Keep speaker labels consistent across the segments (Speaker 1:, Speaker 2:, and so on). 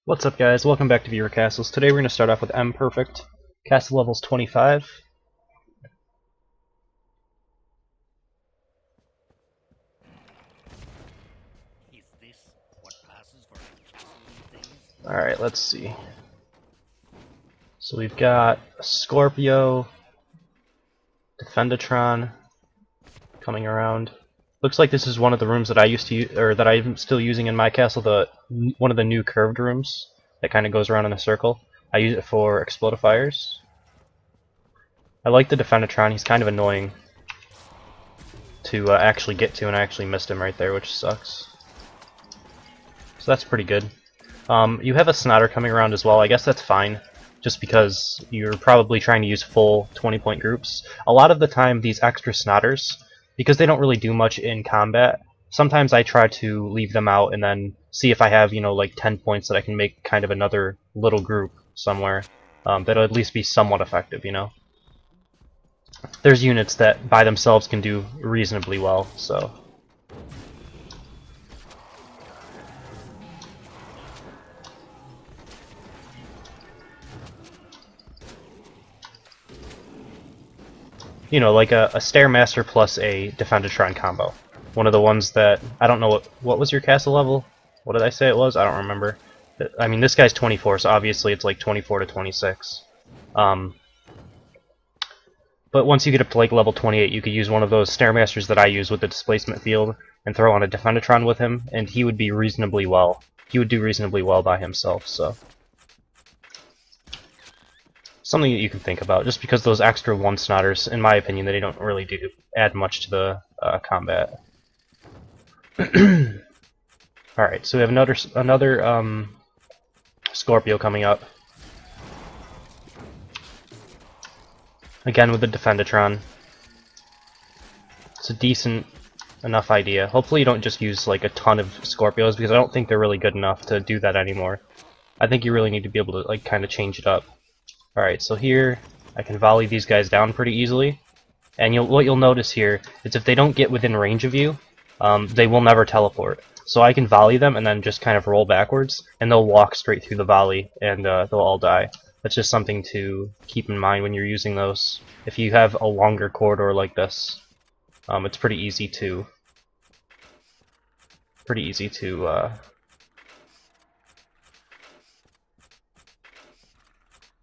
Speaker 1: What's up, guys? Welcome back to Viewer Castles. Today we're going to start off with mPerfect. Castle level's 25. Alright, let's see. So we've got Scorpio, Defendatron coming around. Looks like this is one of the rooms that I used to use, or that I'm still using in my castle, one of the new curved rooms that kind of goes around in a circle. I use it for explodifiers. I like the Defendatron. He's kind of annoying to actually get to, and I actually missed him right there, which sucks. So that's pretty good. You have a Snotter coming around as well. I guess that's fine, just because you're probably trying to use full 20-point groups. A lot of the time, these extra Snotters, because they don't really do much in combat, sometimes I try to leave them out and then see if I have, like 10 points that I can make kind of another little group somewhere that'll at least be somewhat effective, There's units that by themselves can do reasonably well, so... like a Stairmaster plus a Defendatron combo. One of the ones that, I don't know, what was your castle level? What did I say it was? I don't remember. I mean, this guy's 24, so obviously it's like 24 to 26. But once you get up to like level 28, you could use one of those Stairmasters that I use with the displacement field and throw on a Defendatron with him, and he would be reasonably well. He would do reasonably well by himself, so... something that you can think about, just because those extra one Snotters, in my opinion, they don't really add much to the combat. Alright, so we have another Scorpio coming up. Again with the Defendatron. It's a decent enough idea. Hopefully you don't just use like a ton of Scorpios, because I don't think they're really good enough to do that anymore. I think you really need to be able to like kind of change it up. Alright, so here I can volley these guys down pretty easily, and what you'll notice here is if they don't get within range of you, they will never teleport. So I can volley them and then just kind of roll backwards, and they'll walk straight through the volley, and they'll all die. That's just something to keep in mind when you're using those. If you have a longer corridor like this, it's pretty easy to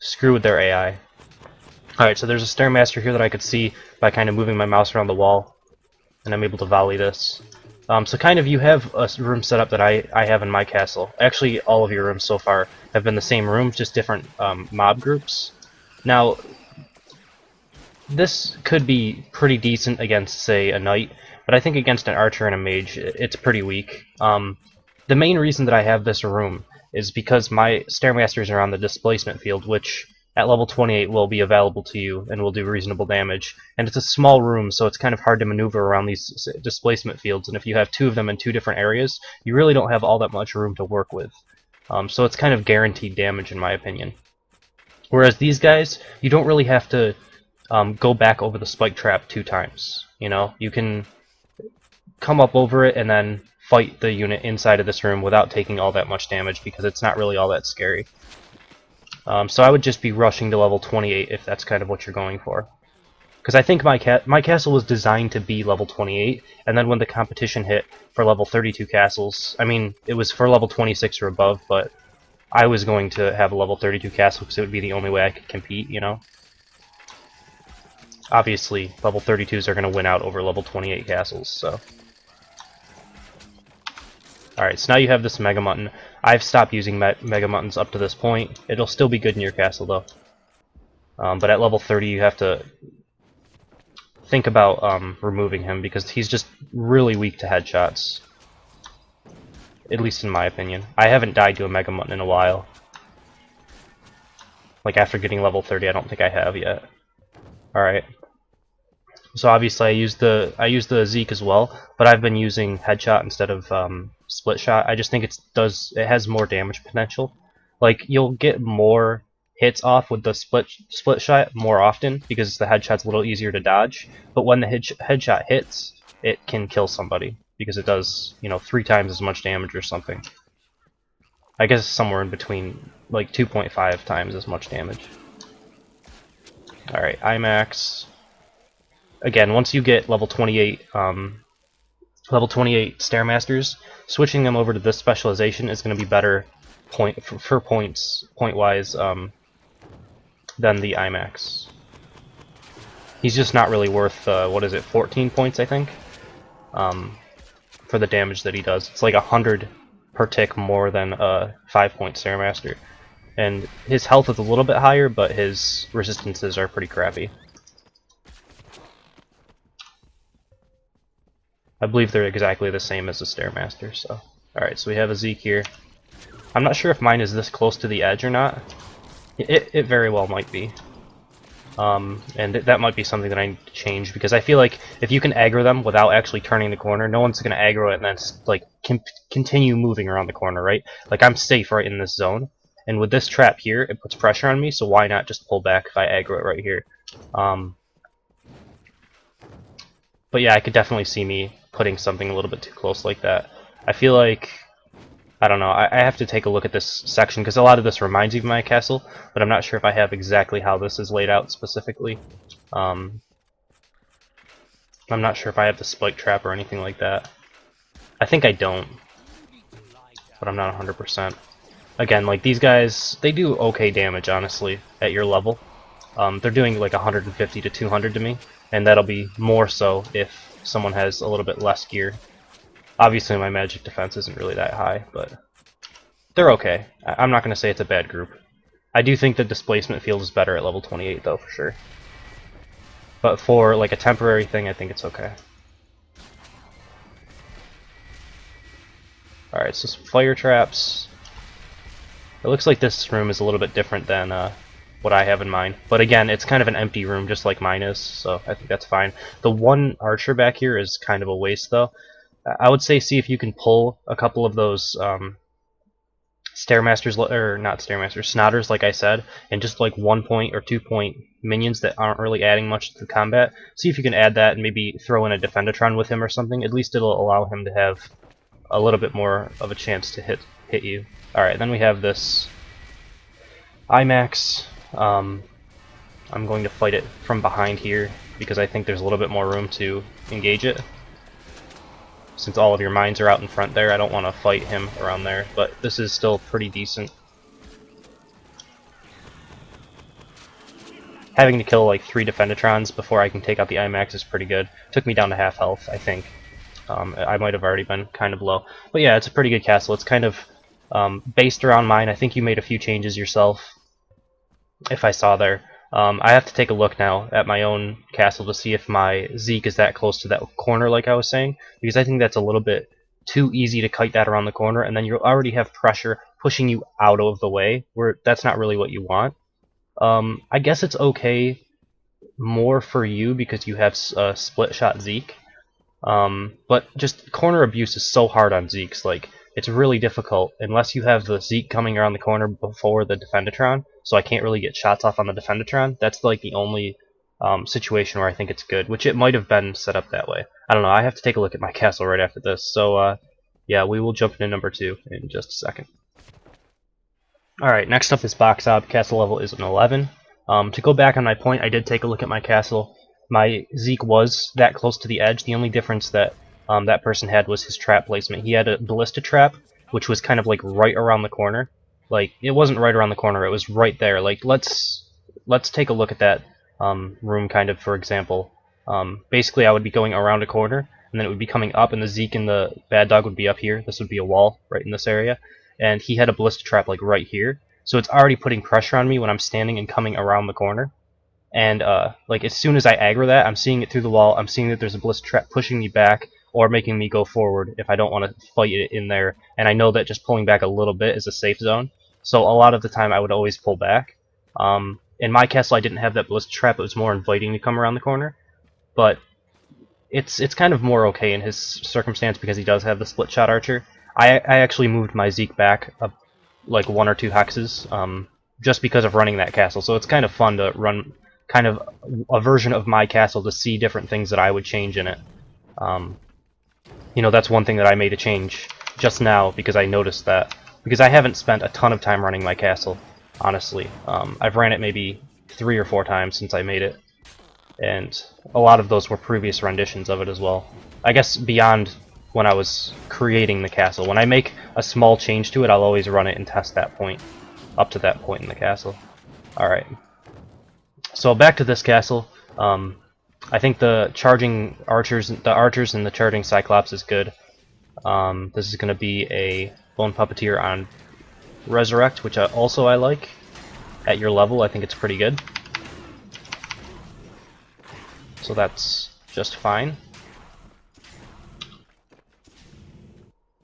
Speaker 1: screw with their AI. Alright, so there's a Stairmaster here that I could see by kind of moving my mouse around the wall, and I'm able to volley this. So kind of you have a room set up that I have in my castle. Actually, all of your rooms so far have been the same rooms, just different mob groups. Now, this could be pretty decent against, say, a knight, but I think against an archer and a mage, it's pretty weak. The main reason that I have this room is because my Stairmasters are on the displacement field, which at level 28 will be available to you and will do reasonable damage. And it's a small room, so it's kind of hard to maneuver around these displacement fields, and if you have two of them in two different areas, you really don't have all that much room to work with. So it's kind of guaranteed damage in my opinion. Whereas these guys, you don't really have to go back over the spike trap 2 times. You can come up over it and then fight the unit inside of this room without taking all that much damage, because it's not really all that scary. So I would just be rushing to level 28 if that's kind of what you're going for. Because I think my castle was designed to be level 28, and then when the competition hit for level 32 castles, I mean, it was for level 26 or above, but I was going to have a level 32 castle because it would be the only way I could compete, Obviously, level 32s are going to win out over level 28 castles, so... Alright, so now you have this Mega Mutton. I've stopped using Mega Muttons up to this point. It'll still be good in your castle, though. But at level 30, you have to think about removing him, because he's just really weak to headshots. At least in my opinion. I haven't died to a Mega Mutton in a while. Like, after getting level 30, I don't think I have yet. Alright. So obviously I use the Zeke as well, but I've been using headshot instead of split shot. I just think it has more damage potential. Like, you'll get more hits off with the split shot more often because the headshot's a little easier to dodge. But when the headshot hits, it can kill somebody because it does 3 times as much damage or something. I guess somewhere in between, like 2.5 times as much damage. Alright, IMAX. Again, once you get level 28, level 28 Stairmasters, switching them over to this specialization is going to be better for point-wise, than the IMAX. He's just not really worth, what is it, 14 points, I think? For the damage that he does. It's like 100 per tick more than a 5-point Stairmaster. And his health is a little bit higher, but his resistances are pretty crappy. I believe they're exactly the same as the Stairmaster, so... Alright, so we have a Zeke here. I'm not sure if mine is this close to the edge or not. It very well might be. And that might be something that I need to change, because I feel like if you can aggro them without actually turning the corner, no one's going to aggro it and then like continue moving around the corner, right? Like, I'm safe right in this zone, and with this trap here, it puts pressure on me, so why not just pull back if I aggro it right here? But yeah, I could definitely see me putting something a little bit too close like that. I feel like, I don't know, I have to take a look at this section, because a lot of this reminds me of my castle, but I'm not sure if I have exactly how this is laid out specifically. I'm not sure if I have the spike trap or anything like that. I think I don't, but I'm not 100%. Again, like, these guys, they do okay damage, honestly, at your level. They're doing like 150 to 200 to me, and that'll be more so if someone has a little bit less gear. Obviously my magic defense isn't really that high, but they're okay. I'm not going to say it's a bad group. I do think the displacement field is better at level 28 though, for sure. But for like a temporary thing, I think it's okay. Alright, so some fire traps. It looks like this room is a little bit different than what I have in mind. But again, it's kind of an empty room just like mine is, so I think that's fine. The one archer back here is kind of a waste though. I would say see if you can pull a couple of those Stairmasters, or not Stairmasters, Snotters, like I said, and just like 1 point or 2 point minions that aren't really adding much to the combat. See if you can add that and maybe throw in a Defendatron with him or something. At least it'll allow him to have a little bit more of a chance to hit you. Alright, then we have this IMAX. I'm going to fight it from behind here because I think there's a little bit more room to engage it. Since all of your mines are out in front there, I don't want to fight him around there, but this is still pretty decent. Having to kill like 3 Defendatrons before I can take out the IMAX is pretty good. Took me down to half health, I think. I might have already been kind of low. But yeah, it's a pretty good castle. It's kind of based around mine. I think you made a few changes yourself, if I saw there. I have to take a look now at my own castle to see if my Zeke is that close to that corner like I was saying, because I think that's a little bit too easy to kite that around the corner, and then you already have pressure pushing you out of the way, where that's not really what you want. I guess it's okay more for you because you have a split shot Zeke, but just corner abuse is so hard on Zekes. Like, it's really difficult unless you have the Zeke coming around the corner before the Defendatron, so I can't really get shots off on the Defendatron. That's like the only situation where I think it's good, which it might have been set up that way. I don't know, I have to take a look at my castle right after this, so yeah, we will jump into number 2 in just a second. Alright, next up is BOXOB. Castle level is an 11. To go back on my point, I did take a look at my castle. My Zeke was that close to the edge. The only difference that that person had was his trap placement. He had a ballista trap, which was kind of like right around the corner. Like, it wasn't right around the corner, it was right there. Like, let's take a look at that room kind of, for example. Basically, I would be going around a corner, and then it would be coming up, and the Zeke and the bad dog would be up here. This would be a wall right in this area. And he had a ballista trap like right here. So it's already putting pressure on me when I'm standing and coming around the corner. And like, as soon as I aggro that, I'm seeing it through the wall. I'm seeing that there's a ballista trap pushing me back or making me go forward if I don't want to fight it in there. And I know that just pulling back a little bit is a safe zone. So a lot of the time I would always pull back. In my castle I didn't have that ballista trap. It was more inviting to come around the corner. But it's kind of more okay in his circumstance because he does have the split shot archer. I actually moved my Zeke back up like 1 or 2 hexes just because of running that castle. So it's kind of fun to run kind of a version of my castle to see different things that I would change in it. You know, that's one thing that I made a change just now because I noticed that because I haven't spent a ton of time running my castle, honestly. I've ran it maybe 3 or 4 times since I made it, and a lot of those were previous renditions of it as well. I guess beyond when I was creating the castle. When I make a small change to it, I'll always run it and test that point, up to that point in the castle. Alright, so back to this castle. I think the charging archers, the archers and the charging cyclops is good. This is going to be a bone puppeteer on resurrect, which I like. At your level, I think it's pretty good. So that's just fine.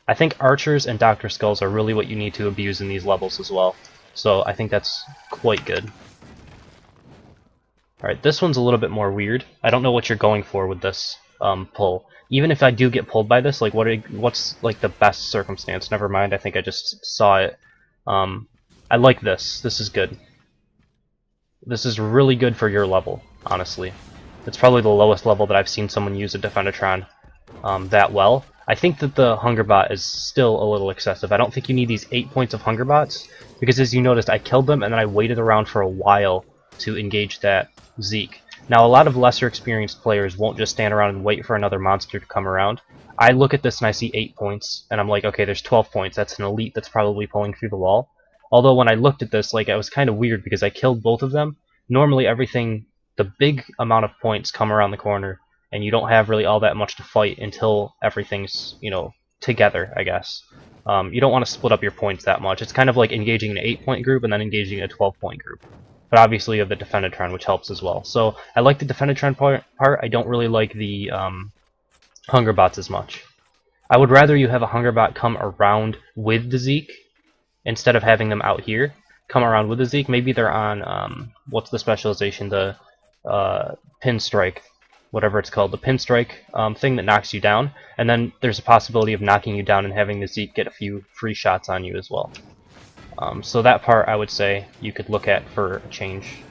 Speaker 1: I think archers and Dr. Skulls are really what you need to abuse in these levels as well. So I think that's quite good. Alright, this one's a little bit more weird. I don't know what you're going for with this pull. Even if I do get pulled by this, like what's like the best circumstance? Never mind, I think I just saw it. I like this. This is good. This is really good for your level, honestly. It's probably the lowest level that I've seen someone use a Defendertron that well. I think that the Hunger Bot is still a little excessive. I don't think you need these 8 points of Hunger Bots, because as you noticed, I killed them and then I waited around for a while to engage that Zeke. Now, a lot of lesser experienced players won't just stand around and wait for another monster to come around. I look at this and I see 8 points, and I'm like, okay, there's 12 points. That's an elite that's probably pulling through the wall. Although when I looked at this, like, it was kind of weird because I killed both of them. Normally everything, the big amount of points come around the corner, and you don't have really all that much to fight until everything's, you know, together, I guess. You don't want to split up your points that much. It's kind of like engaging an 8-point group and then engaging a 12-point group. But obviously you have the Defendertron, which helps as well. So I like the Defendertron part. I don't really like the Hunger Bots as much. I would rather you have a Hunger Bot come around with the Zeke instead of having them out here. Come around with the Zeke. Maybe they're on, what's the specialization? The Pinstrike, whatever it's called. The Pinstrike thing that knocks you down. And then there's a possibility of knocking you down and having the Zeke get a few free shots on you as well. So that part I would say you could look at for a change.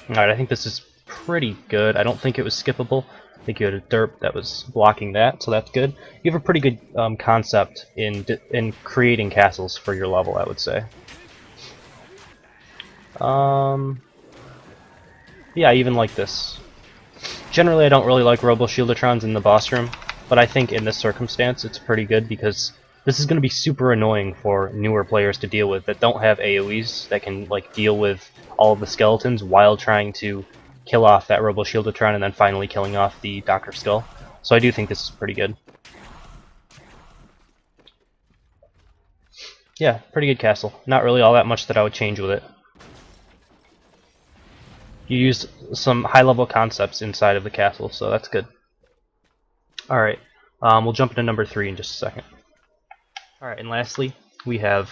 Speaker 1: Alright, I think this is pretty good. I don't think it was skippable. I think you had a derp that was blocking that, so that's good. You have a pretty good concept in creating castles for your level, I would say. Yeah, I even like this. Generally, I don't really like Robo-Shieldatrons in the boss room, but I think in this circumstance it's pretty good because this is going to be super annoying for newer players to deal with that don't have AoEs that can like deal with all of the skeletons while trying to kill off that Robo-Shieldatron and then finally killing off the Dr. Skull. So I do think this is pretty good. Yeah, pretty good castle. Not really all that much that I would change with it. You used some high-level concepts inside of the castle, so that's good. Alright, we'll jump into number 3 in just a second. Alright, and lastly, we have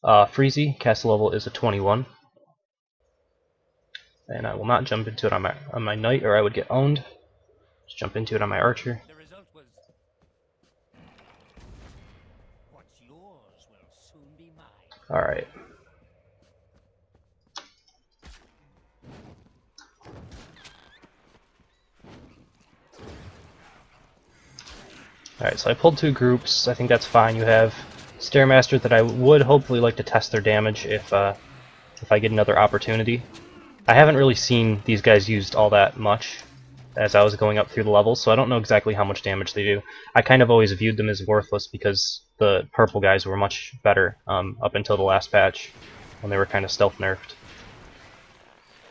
Speaker 1: Freezy. Castle level is a 21. And I will not jump into it on my knight, or I would get owned. Just jump into it on my archer.
Speaker 2: The result was what's yours will soon be mine.
Speaker 1: Alright. Alright, so I pulled 2 groups. I think that's fine. You have Stairmaster that I would hopefully like to test their damage if I get another opportunity. I haven't really seen these guys used all that much as I was going up through the levels, so I don't know exactly how much damage they do. I kind of always viewed them as worthless because the purple guys were much better up until the last patch when they were kind of stealth nerfed.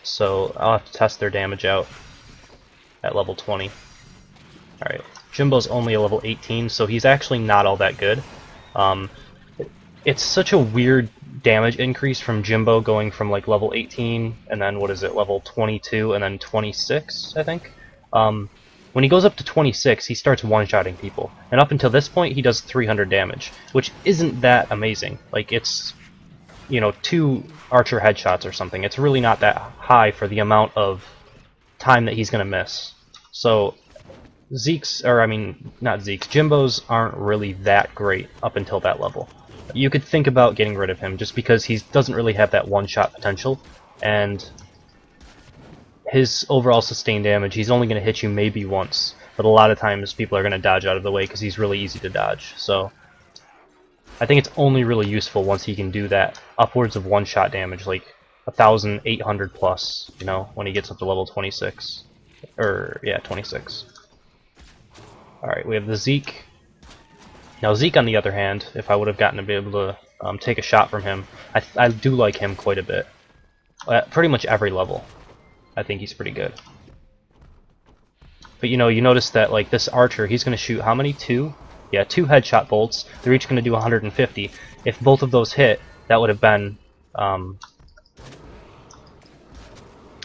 Speaker 1: So I'll have to test their damage out at level 20. Alright, Jimbo's only a level 18, so he's actually not all that good. It's such a weird damage increase from Jimbo going from like level 18 and then what is it, level 22 and then 26, I think. When he goes up to 26, he starts one-shotting people, and up until this point he does 300 damage, which isn't that amazing. Like, it's, you know, 2 archer headshots or something. It's really not that high for the amount of time that he's gonna miss. So Zeke's, or I mean, not Zeke's, Jimbo's aren't really that great up until that level. You could think about getting rid of him just because he doesn't really have that one-shot potential, and his overall sustained damage, he's only going to hit you maybe once, but a lot of times people are going to dodge out of the way because he's really easy to dodge. So I think it's only really useful once he can do that upwards of one-shot damage, like 1,800 plus, you know, when he gets up to level 26. Or, yeah, 26. Alright, we have the Zeke. Now Zeke, on the other hand, if I would have gotten to be able to take a shot from him, I do like him quite a bit. At pretty much every level, I think he's pretty good. But you know, you notice that like this archer, he's going to shoot how many? Two? Yeah, 2 headshot bolts. They're each going to do 150. If both of those hit, that would have been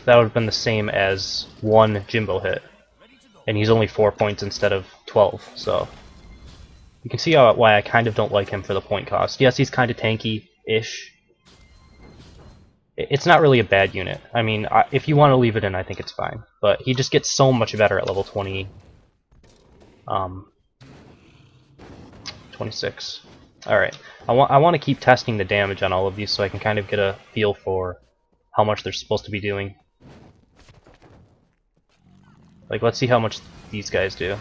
Speaker 1: the same as 1 Jimbo hit, and he's only 4 points instead of 12. So you can see why I kind of don't like him for the point cost. Yes, he's kind of tanky-ish. It's not really a bad unit. I mean, if you want to leave it in, I think it's fine. But he just gets so much better at level 26. Alright, I want to keep testing the damage on all of these so I can kind of get a feel for how much they're supposed to be doing. Like, let's see how much these guys do.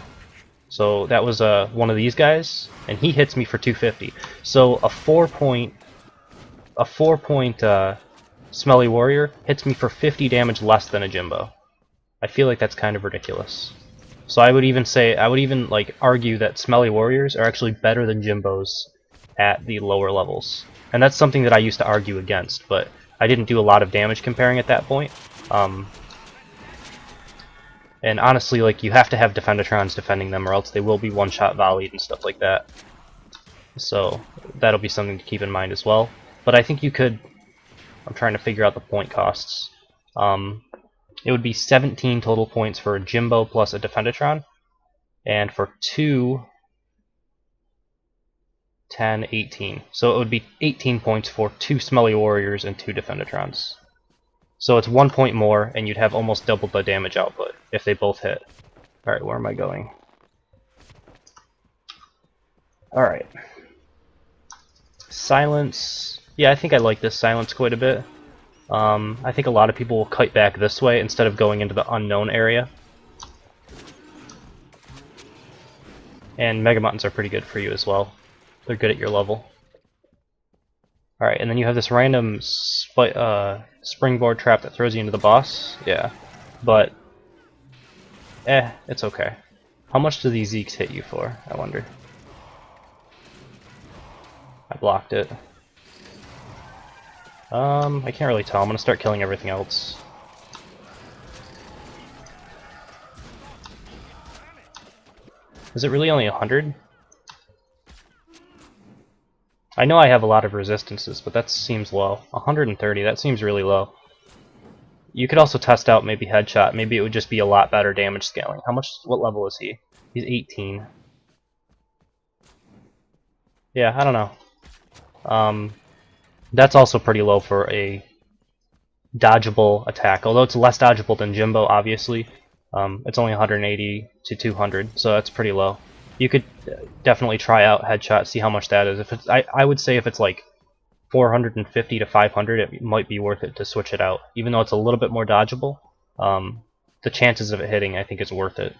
Speaker 1: So that was one of these guys, and he hits me for 250. So a 4-point Smelly Warrior hits me for 50 damage less than a Jimbo. I feel like that's kind of ridiculous. So I would even like argue that Smelly Warriors are actually better than Jimbos at the lower levels. And that's something that I used to argue against, but I didn't do a lot of damage comparing at that point. And honestly, like, you have to have Defendatrons defending them or else they will be one-shot volleyed and stuff like that. So that'll be something to keep in mind as well. But I think you could... I'm trying to figure out the point costs. It would be 17 total points for a Jimbo plus a Defendatron. And for 2... 10, 18. So it would be 18 points for 2 Smelly Warriors and 2 Defendatrons. So it's 1 point more, and you'd have almost double the damage output if they both hit. Alright, where am I going? Alright. Silence. Yeah, I think I like this silence quite a bit. I think a lot of people will kite back this way instead of going into the unknown area. And Mega Muttons are pretty good for you as well. They're good at your level. Alright, and then you have this random springboard trap that throws you into the boss. Yeah. But, it's okay. How much do these Zeeks hit you for, I wonder? I blocked it. I can't really tell. I'm gonna start killing everything else. Is it really only 100? I know I have a lot of resistances, but that seems low. 130, that seems really low. You could also test out maybe Headshot. Maybe it would just be a lot better damage scaling. What level is he? He's 18. Yeah, I don't know. That's also pretty low for a dodgeable attack. Although it's less dodgeable than Jimbo, obviously. It's only 180 to 200, so that's pretty low. You could definitely try out Headshot, see how much that is. If it's, I would say if it's like 450 to 500, it might be worth it to switch it out. Even though it's a little bit more dodgeable, the chances of it hitting, I think, is worth it.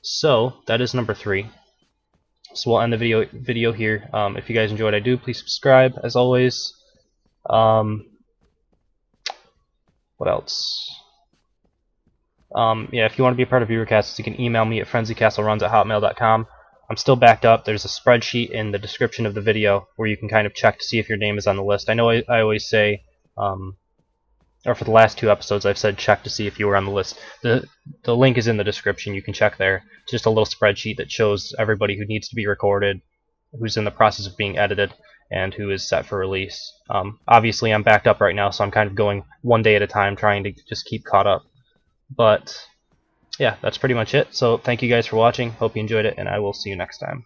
Speaker 1: So that is number 3. So we'll end the video here. If you guys enjoyed what I do, please subscribe. As always, what else? Yeah, if you want to be a part of ViewerCast, you can email me at frenzycastleruns@hotmail.com. I'm still backed up. There's a spreadsheet in the description of the video where you can kind of check to see if your name is on the list. I know I always say, or for the last 2 episodes, I've said check to see if you were on the list. The link is in the description. You can check there. It's just a little spreadsheet that shows everybody who needs to be recorded, who's in the process of being edited, and who is set for release. Obviously, I'm backed up right now, so I'm kind of going one day at a time, trying to just keep caught up. But yeah, that's pretty much it. So thank you guys for watching. Hope you enjoyed it, and I will see you next time.